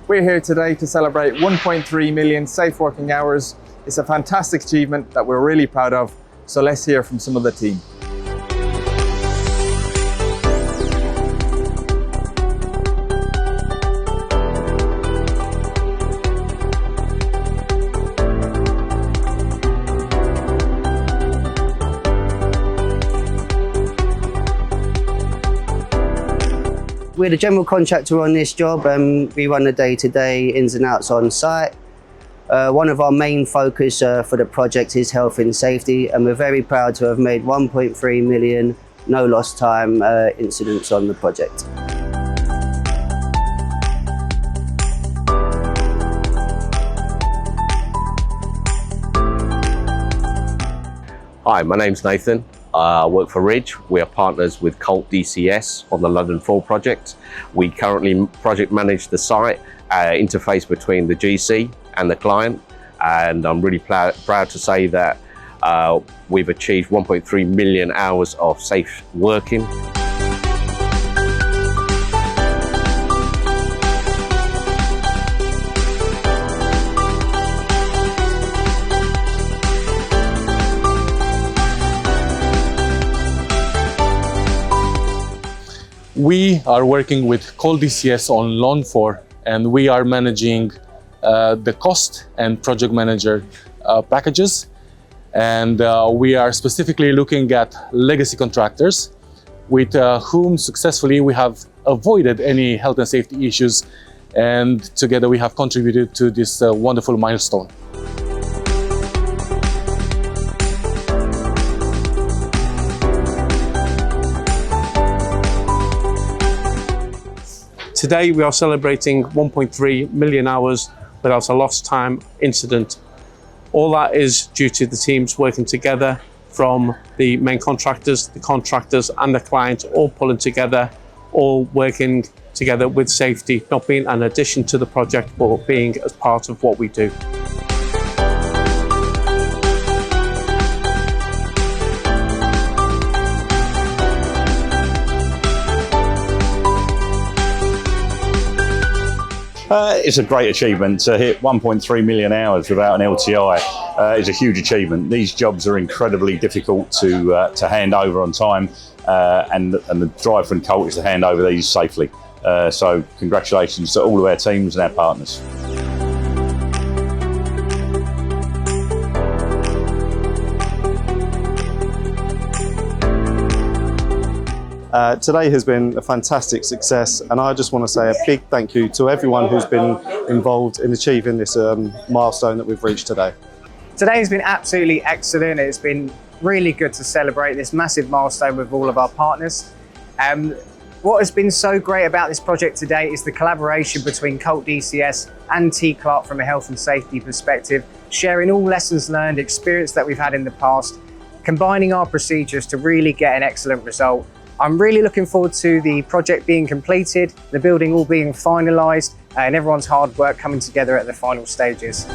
We're here today to celebrate 1.3 million safe working hours. It's a fantastic achievement that we're really proud of, so let's hear from some of the team. We're the general contractor on this job. We run the day-to-day ins and outs on site. One of our main focus for the project is health and safety, and we're very proud to have made 1.3 million no lost time incidents on the project. Hi, my name's Nathan. I work for Ridge. We are partners with Colt DCS on the London 4 project. We currently project manage the site, interface between the GC and the client, and I'm really proud to say that we've achieved 1.3 million hours of safe working. We are working with Colt DCS on Lawn 4, and we are managing the cost and project manager packages. And we are specifically looking at legacy contractors with whom successfully we have avoided any health and safety issues. And together we have contributed to this wonderful milestone. Today we are celebrating 1.3 million hours without a lost time incident. All that is due to the teams working together, from the main contractors, the contractors and the client, all pulling together, all working together with safety, not being an addition to the project, but being as part of what we do. It's a great achievement to hit 1.3 million hours without an LTI. Is a huge achievement. These jobs are incredibly difficult to hand over on time, and the drive from Colt is to hand over these safely. So congratulations to all of our teams and our partners. Today has been a fantastic success, and I just want to say a big thank you to everyone who's been involved in achieving this milestone that we've reached today. Today has been absolutely excellent. It's been really good to celebrate this massive milestone with all of our partners. What has been so great about this project today is the collaboration between Colt DCS and T Clark from a health and safety perspective, sharing all lessons learned, experience that we've had in the past, combining our procedures to really get an excellent result. I'm really looking forward to the project being completed, the building all being finalised, and everyone's hard work coming together at the final stages.